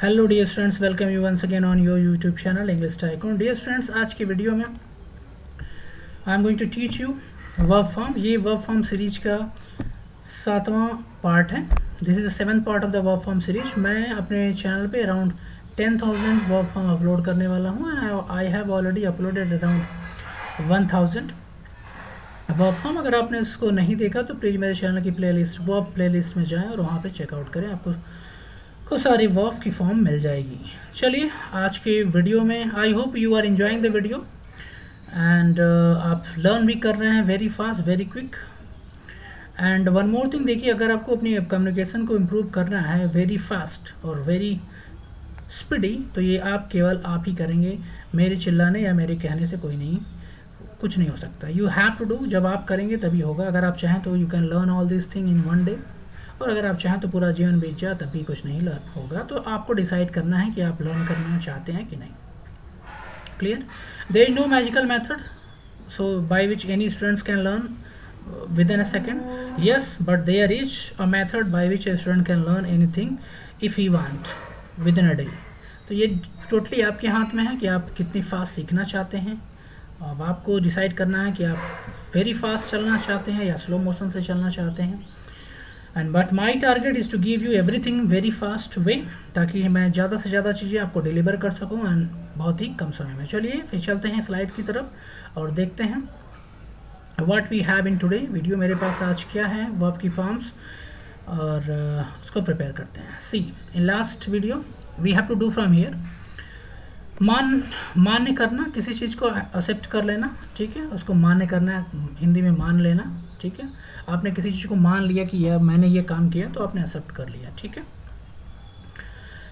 Hello dear students, welcome you once again on your YouTube channel English tycoon. Dear students, आज की video में I am going to teach you verb form. ये verb form series का 7वां part है। This is the 7th part of the verb form series. मैं अपने channel पे अराउंड 10,000 वर्ब फॉर्म अपलोड करने वाला हूँ and I have already uploaded around 1000 verb form. अगर आपने इसको नहीं देखा तो प्लीज़ मेरे चैनल की प्लेलिस्ट वर्ब प्लेलिस्ट में जाएं और वहाँ पे चेकआउट करें, आपको सारी वर्ब की फॉर्म मिल जाएगी। चलिए आज के वीडियो में I hope you are enjoying the video and आप लर्न भी कर रहे हैं very fast, very quick. And one more thing, देखिए, अगर आपको अपनी कम्युनिकेशन को इम्प्रूव करना है वेरी फास्ट और वेरी स्पीडी, तो ये आप केवल आप ही करेंगे। मेरे चिल्लाने या मेरे कहने से कुछ नहीं हो सकता। You have to do. जब आप करेंगे तभी होगा। अगर आप चाहें तो you can learn all this thing in 1 day, और अगर आप चाहें तो पूरा जीवन बीत जाए तब भी कुछ नहीं लर्न होगा। तो आपको डिसाइड करना है कि आप लर्न करना चाहते हैं कि नहीं। Clear? There is no magical method so by which any students can learn within a second. Yes, but there is a method by which a student can learn anything if he want within a day. तो ये totally आपके हाथ में है कि आप कितनी fast सीखना चाहते हैं। अब आपको डिसाइड करना है कि आप वेरी फास्ट चलना चाहते हैं या स्लो मोशन से चलना चाहते हैं। And but my target is to give you everything very fast way, ताकि मैं ज़्यादा से ज़्यादा चीज़ें आपको डिलीवर कर सकूँ एंड बहुत ही कम समय में। चलिए फिर चलते हैं स्लाइड की तरफ और देखते हैं what we have in today video. मेरे पास आज क्या है वर्ब की फॉर्म्स, और उसको प्रिपेयर करते हैं। See, in last video we have to do from here. मान्य करना, किसी चीज़ को एक्सेप्ट कर लेना, ठीक है, उसको मान्य करना, हिंदी में मान लेना, ठीक है। आपने किसी चीज़ को मान लिया कि यह मैंने ये काम किया तो आपने एक्सेप्ट कर लिया, ठीक है।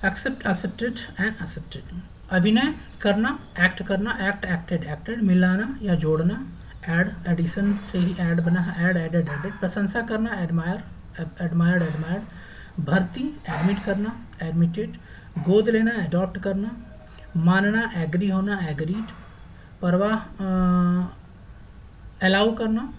Accept, accepted and accepted. अभिनय करना, एक्ट करना, एक्ट, एक्टेड, एक्टेड। मिलाना या जोड़ना, ऐड, एडिशन से ही ऐड बना है, ऐड, एडेड, एडेड। प्रशंसा करना, एडमायर, एडमायर्ड, एडमायर्ड। भर्ती, एडमिट करना, एडमिटेड। गोद लेना, अडॉप्ट करना। मानना, एग्री होना, एग्रीड। परवाह, अलाउ करना।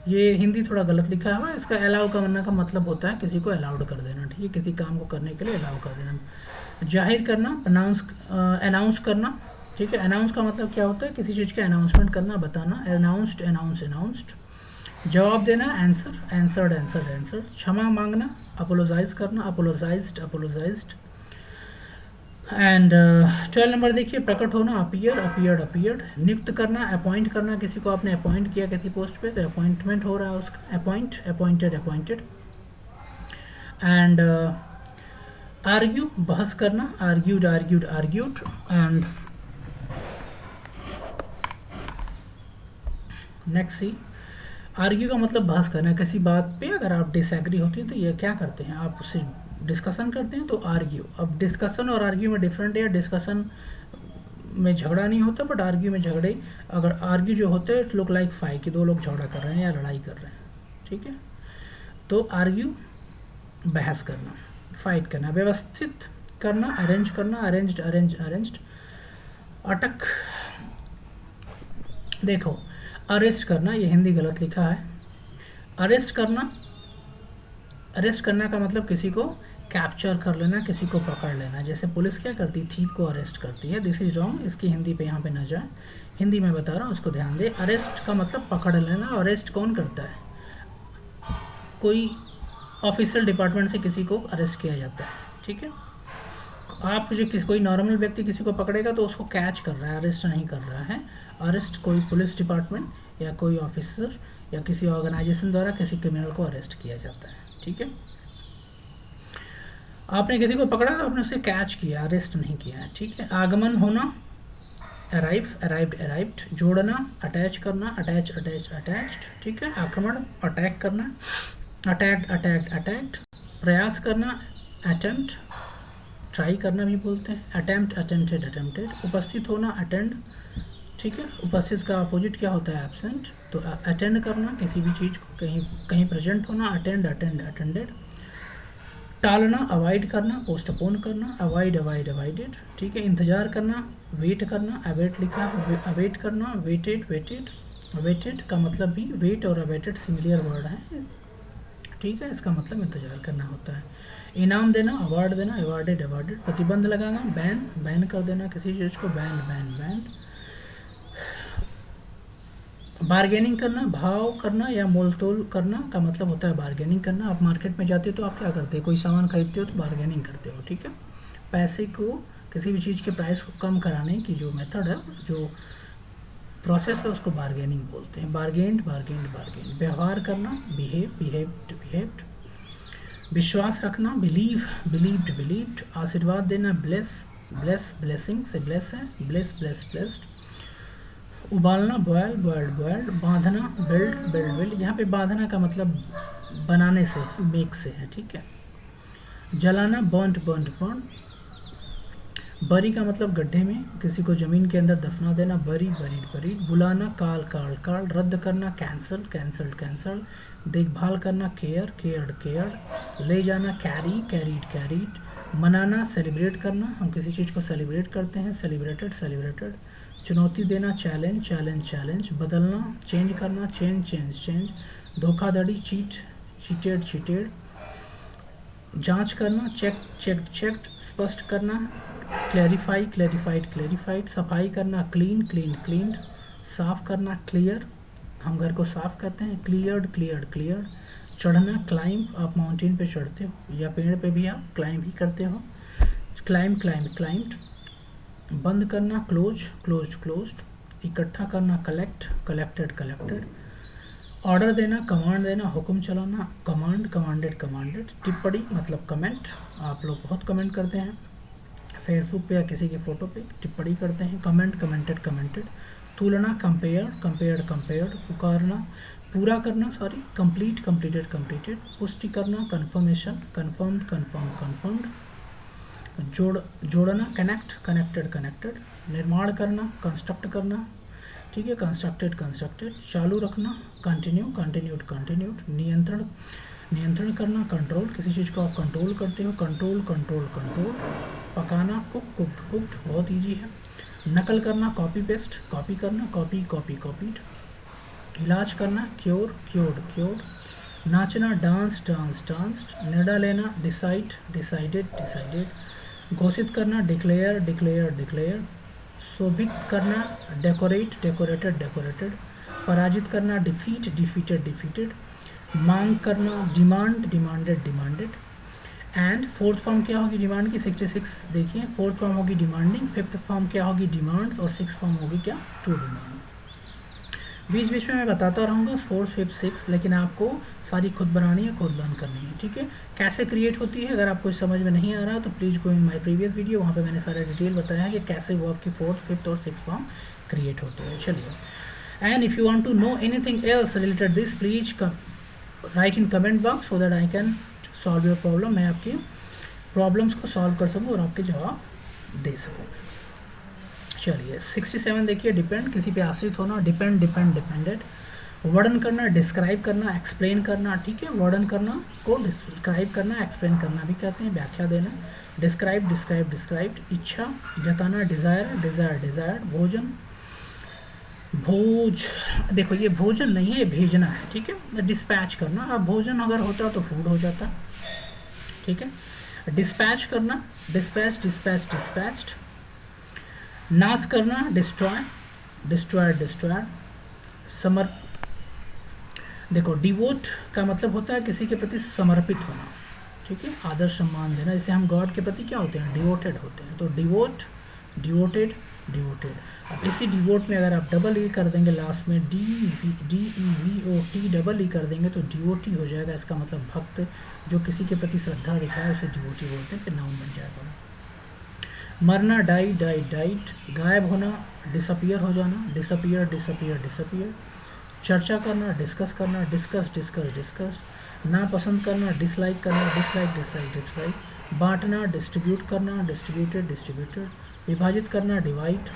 ये हिंदी थोड़ा गलत लिखा हुआ है, इसका अलाउ करना का मतलब होता है किसी को अलाउड कर देना, ठीक है, किसी काम को करने के लिए अलाउ कर देना। जाहिर करना, अनाउंस करना, ठीक है। अनाउंस का मतलब क्या होता है? किसी चीज़ का अनाउंसमेंट करना, बताना। Announced, announced. जवाब देना, आंसर, आंसर्ड, आंसर्ड, आंसर। क्षमा मांगना, अपोलोजाइज करना, अपोलोजाइज्ड, अपोलोजाइज्ड। एंड 12 नंबर देखिए, प्रकट होना, अपीयर, अपीयर्ड, अपीयर्ड। नियुक्त करना, अपॉइंट करना, किसी को आपने अपॉइंट किया किसी पोस्ट पे तो अपॉइंटमेंट हो रहा है उसका, appoint, appointed, appointed. And argue, बहस करना, argued, argued, argued. And next see, argue का मतलब बहस करना, किसी बात पे अगर आप डिसएग्री होती है तो ये क्या करते हैं, आप उससे डिस्कशन करते हैं, तो आर्ग्यू। अब डिस्कशन और आर्ग्यू में डिफरेंट है। डिस्कशन में झगड़ा नहीं होता, बट आर्ग्यू में झगड़े। अगर आर्ग्यू जो होते हैं इट लुक लाइक फाइट, कि दो लोग झगड़ा कर रहे हैं या लड़ाई कर रहे हैं, ठीक है। तो आर्ग्यू बहस करना, फाइट करना। व्यवस्थित करना, अरेंज करना, अरेंज्ड, अरेंज, अरेंज्ड। अटक, देखो, अरेस्ट करना, ये हिंदी गलत लिखा है। अरेस्ट करना, अरेस्ट करना का मतलब किसी को कैप्चर कर लेना, किसी को पकड़ लेना। जैसे पुलिस क्या करती है, थीप को अरेस्ट करती है। दिस इज रॉन्ग, इसकी हिंदी पे यहाँ पे न जाए, हिंदी में बता रहा हूँ, उसको ध्यान दे। अरेस्ट का मतलब पकड़ लेना। अरेस्ट कौन करता है? कोई ऑफिशियल डिपार्टमेंट से किसी को अरेस्ट किया जाता है, ठीक है। आप जो कोई नॉर्मल व्यक्ति किसी को पकड़ेगा तो उसको कैच कर रहा है, अरेस्ट नहीं कर रहा है। अरेस्ट कोई पुलिस डिपार्टमेंट या कोई ऑफिसर या किसी ऑर्गेनाइजेशन द्वारा किसी क्रिमिनल को अरेस्ट किया जाता है, ठीक है। आपने किसी को पकड़ा तो आपने उसे कैच किया, अरेस्ट नहीं किया है, ठीक है। आगमन होना, अराइव, अराइव्ड, अराइव्ड। जोड़ना, अटैच करना, अटैच, अटैच, अटैच्ड, ठीक है। आक्रमण, अटैक करना, अटैक्ड, अटैक्ड, अटैक्ड। प्रयास करना, अटेम्प्ट, ट्राई करना भी बोलते हैं, अटेम्प्ट, अटेम्प्टेड, अटेम्प्टेड। उपस्थित होना, अटेंड, ठीक है। उपस्थित का अपोजिट क्या होता है? एब्सेंट। तो अटेंड करना, किसी भी चीज़ को कहीं कहीं प्रेजेंट होना, अटेंड, अटेंड, अटेंडेड। टालना, अवॉइड करना, पोस्टपोन करना, अवॉइड, अवॉइड, अवॉइडेड, ठीक है। इंतजार करना, वेट करना, अवेट लिखा, अवेट करना, वेटेड, वेटेड। अवेटेड का मतलब भी वेट और अवेटेड सिमिलर वर्ड है। ठीक है, इसका मतलब इंतज़ार करना होता है। इनाम देना, अवार्ड देना, अवार्डेड अवार्डेड। प्रतिबंध लगाना, बैन बैन कर देना किसी चीज़ को, बैन बैन बैन। बार्गेनिंग करना, भाव करना या मोल तोल करना का मतलब होता है बार्गेनिंग करना। आप मार्केट में जाते हो तो आप क्या करते हो, कोई सामान खरीदते हो तो बार्गेनिंग करते हो, ठीक है। पैसे को, किसी भी चीज़ के प्राइस को कम कराने की जो मेथड है, जो प्रोसेस है, उसको बार्गेनिंग बोलते हैं। Bargained bargained bargained. व्यवहार करना, बिहेव बिहेव्ड बिहेव्ड। विश्वास रखना, बिलीव बिलीव्ड बिलीव्ड। आशीर्वाद देना, ब्लेस ब्लेस ब्लेसिंग से ब्लेस है, ब्लेस ब्लेस ब्लेस्ड। उबालना, बॉयल बॉयल्ड बॉयल्ड। बांधना, बिल्ड बिल्ड बिल्ड। यहाँ पे बांधना का मतलब बनाने से, मेक से है, ठीक है। जलाना, बर्न्ड बर्न्ड बर्न। बरी का मतलब गड्ढे में, किसी को ज़मीन के अंदर दफना देना, बरी बरीड बरीड। बुलाना, काल काल काल। रद्द करना, कैंसल कैंसल्ड कैंसल्ड। देखभाल करना, केयर केयर्ड केयर्ड। ले जाना, कैरी कैरीड कैरीड। मनाना, सेलिब्रेट करना, हम किसी चीज़ को सेलिब्रेट करते हैं, सेलिब्रेटेड सेलिब्रेटेड। चुनौती देना, चैलेंज चैलेंज चैलेंज। बदलना, चेंज करना, चेंज चेंज चेंज। धोखाधड़ी, चीट चीटेड चीटेड। जांच करना, चेक चेक्ड चेक्ड। स्पष्ट करना, क्लैरिफाई क्लैरिफाइड क्लैरिफाइड। सफाई करना, क्लीन क्लीन क्लीन्ड। साफ़ करना, क्लियर, हम घर को साफ़ करते हैं, क्लियर्ड क्लियर्ड क्लियर्ड। चढ़ना, क्लाइंब, आप माउंटेन पे चढ़ते हो या पेड़ पे भी आप क्लाइंब ही करते हो, क्लाइंब क्लाइंब क्लाइंब्ड। बंद करना, क्लोज क्लोज्ड क्लोज्ड। इकट्ठा करना, कलेक्ट कलेक्टेड कलेक्टेड। ऑर्डर देना, कमांड देना, हुक्म चलाना, कमांड कमांडेड कमांडेड। टिप्पणी मतलब कमेंट, आप लोग बहुत कमेंट करते हैं फेसबुक पे या किसी की फ़ोटो पे टिप्पणी करते हैं, कमेंट कमेंटेड कमेंटेड। तुलना, कंपेयर कंपेयर्ड कंपेयर्ड। पुकारना, पूरा करना, सॉरी, कंप्लीट कंप्लीटेड कंप्लीटेड। पुष्टि करना, कन्फर्मेशन कन्फर्म्ड कन्फर्म कन्फर्म्ड। जोड़ना, कनेक्ट कनेक्टेड कनेक्टेड। निर्माण करना, कंस्ट्रक्ट करना, ठीक है, कंस्ट्रक्टेड कंस्ट्रक्टेड। चालू रखना, कंटिन्यू कंटिन्यूड कंटिन्यूड। नियंत्रण नियंत्रण करना, कंट्रोल, किसी चीज़ को आप कंट्रोल करते हो, कंट्रोल कंट्रोल कंट्रोल। पकाना, कुक कुक्ड कुक्ड, बहुत ईजी है। नकल करना, कॉपी पेस्ट, कॉपी करना, कॉपी कॉपी कॉपीड। इलाज करना, क्योर क्योर्ड क्योर्ड। नाचना, डांस डांस डांस्ड। निर्णय लेना, डिसाइड डिसाइडेड डिसाइडेड। घोषित करना, डिक्लेयर डिक्लेयर डिक्लेयर। शोभित करना, डेकोरेट डेकोरेटेड डेकोरेटेड। पराजित करना, डिफीट डिफीटेड डिफीटेड। मांग करना, demand demanded demanded. And fourth form क्या होगी डिमांड की, 66 देखिए, फोर्थ फॉर्म होगी डिमांडिंग, फिफ्थ फॉर्म क्या होगी, डिमांड्स, और सिक्स फॉर्म होगी क्या, टू डिमांड। बीच बीच में मैं बताता रहूँगा फोर्थ फिफ्थ सिक्स, लेकिन आपको सारी खुद बनानी है, खुद लर्न करनी है, ठीक है। कैसे क्रिएट होती है, अगर आपको समझ में नहीं आ रहा तो please go in my previous video, वहाँ पर मैंने सारा डिटेल बताया है कि कैसे वर्ब की फोर्थ फिफ्थ और सिक्स फॉर्म क्रिएट होती है। चलिए, and if you want to know anything else related this, please write in comment box so that I can solve your problem, मैं आपकी प्रॉब्लम्स को सॉल्व कर सकूँ और आपके जवाब दे सकूँ। चलिए 67 देखिए, डिपेंड, किसी पे आश्रित होना, डिपेंड डिपेंड डिपेंडेड। वर्णन करना, डिस्क्राइब करना, एक्सप्लेन करना, ठीक है। वर्णन करना को डिस्क्राइब करना, एक्सप्लेन करना भी कहते हैं, व्याख्या देना। Describe describe described. इच्छा जताना, डिज़ायर डिज़ायर डिज़ायर्ड। भोजन, भोज, देखो ये भोजन नहीं है, ये भेजना है, ठीक है। डिस्पैच करना, अब भोजन अगर होता तो फूड हो जाता, ठीक है। डिस्पैच करना, डिस्पैच डिस्पैच डिस्पैच्ड। नाश करना, डिस्ट्रॉय डिस्ट्रॉय डिस्ट्रॉय। समर, देखो डिवोट का मतलब होता है किसी के प्रति समर्पित होना, ठीक है, आदर सम्मान देना। जैसे हम गॉड के प्रति क्या होते हैं, डिवोटेड होते हैं, तो डिवोट डिवोटेड डिवोटेड। अब इसी डिवोट में अगर आप डबल ई कर देंगे लास्ट में, DEVOT डबल ई कर देंगे तो डिवोटी हो जाएगा। इसका मतलब भक्त, जो किसी के प्रति श्रद्धा दिखाए उसे डिवोटी बोलते हैं, फिर नाउन बन जाएगा। मरना, डाई डाइड डाइड। गायब होना, डिसअपियर हो जाना, डिसअपियर डिसअपियर डिसअपियर। चर्चा करना, डिस्कस करना, डिस्कस डिस्कस डिस्कस। नापसंद करना, डिसलाइक करना, डिसलाइक डिसलाइक डिसलाइक। बांटना, डिस्ट्रीब्यूट करना, डिस्ट्रीब्यूटेड डिस्ट्रीब्यूटेड। विभाजित करना, डिवाइड।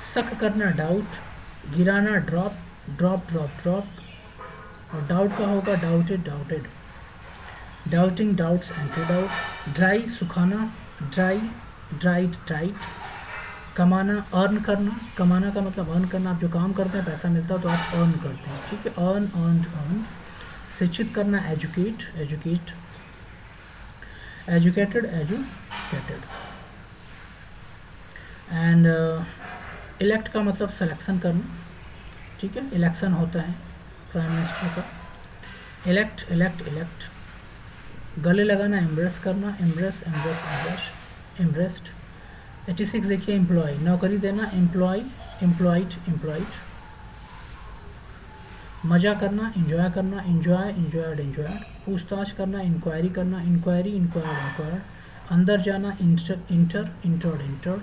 शक करना, डाउट। गिराना, ड्रॉप ड्रॉप ड्रॉप ड्रॉप। और डाउट का होगा doubted doubted. Doubting doubts and to doubt. Dry सुखाना, ड्राई ड्राइड ड्राइड। कमाना, अर्न करना, कमाना का मतलब अर्न करना, आप जो काम करते हैं पैसा मिलता है तो आप अर्न करते हैं, ठीक है, अर्न अर्न अर्न। शिक्षित करना, एजुकेट, एजुकेटेड, एंड इलेक्ट का मतलब सिलेक्शन करना, ठीक है, इलेक्शन होता है प्राइम मिनिस्टर का, इलेक्ट, गले लगाना, एम्ब्रेस करना, एम्ब्रेस्ड। 86 देखिए, एम्प्लॉय, नौकरी देना, एम्प्लॉयड, मज़ा करना, इंजॉय करना, एंजॉयड, पूछताछ करना, इंक्वायरी करना, इंक्वायर्ड, अंदर जाना, इंटर्ड,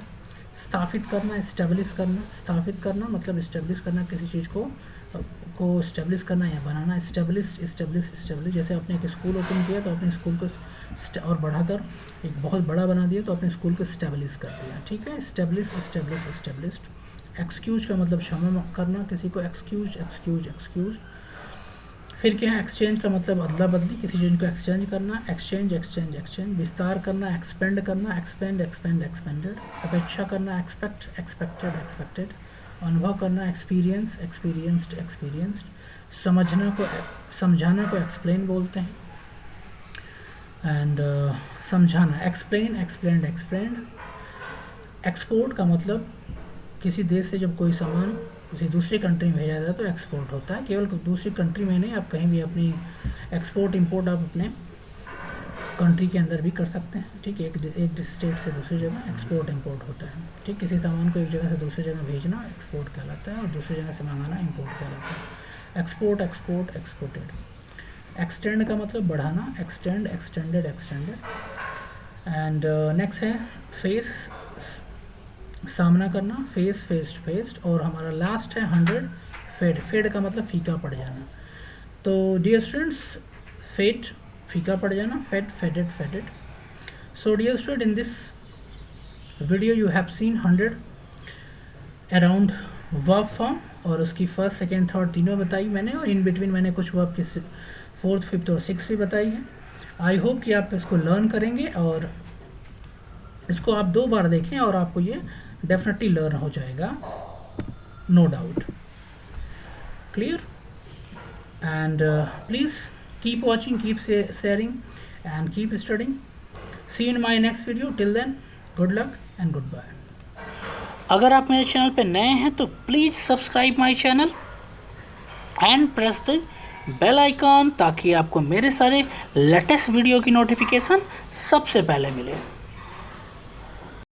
स्थापित करना, स्थापित करना मतलब इस्टेब्लिश करना, किसी चीज़ को इस्टेब्लिश करना या बनाना, इस्टेब्लिश, जैसे आपने एक स्कूल ओपन किया तो अपने स्कूल को और बढ़ाकर एक बहुत बड़ा बना दिया तो अपने स्कूल को इस्टेब्लिश कर दिया, ठीक है, इस्टेब्लिश्ड। एक्सक्यूज का मतलब क्षमा करना किसी को, एक्सक्यूज। फिर क्या है, एक्सचेंज का मतलब अदला बदली, किसी चीज़ को एक्सचेंज करना, एक्सचेंज। विस्तार करना, एक्सपेंड करना, एक्सपेंडेड। अपेक्षा करना, एक्सपेक्टेड। अनुभव करना, एक्सपीरियंस्ड। समझाना को एक्सप्लेन बोलते हैं, एंड समझाना, एक्सप्लेंड। एक्सपोर्ट का मतलब किसी देश से जब कोई सामान किसी दूसरी कंट्री में भेजा जाता है तो एक्सपोर्ट होता है। केवल दूसरी कंट्री में नहीं, आप कहीं भी अपनी एक्सपोर्ट इंपोर्ट आप अपने कंट्री के अंदर भी कर सकते हैं, ठीक है, एक स्टेट से दूसरी जगह एक्सपोर्ट इंपोर्ट होता है, ठीक। किसी सामान को एक जगह से दूसरी जगह भेजना एक्सपोर्ट कहलाता है और दूसरी जगह से मंगाना इंपोर्ट कहलाता है। एक्सपोर्टेड। एक्सटेंड का मतलब बढ़ाना, एक्सटेंडेड। एंड नेक्स्ट है फेस, सामना करना, फेस्ड। और हमारा लास्ट है 100, फेड का मतलब फीका पड़ जाना। तो डियर स्टूडेंट्स, फेड फीका पड़ जाना, faded. So dear student, in this video you have seen 100 around verb form, और उसकी फर्स्ट, सेकेंड, थर्ड तीनों बताई मैंने, और इन बिटवीन मैंने कुछ वर्ब की 4th, 5th और 6th भी बताई है। आई होप कि आप इसको लर्न करेंगे और इसको आप 2 बार देखें और आपको ये डेफिनेटली लर्न हो जाएगा, no doubt. Clear? And please keep watching, keep sharing and keep studying. See you in my next video. Till then, good luck and goodbye. अगर आप मेरे चैनल पे नए हैं तो प्लीज़ subscribe my channel and press the bell icon, ताकि आपको मेरे सारे लेटेस्ट वीडियो की नोटिफिकेशन सबसे पहले मिले।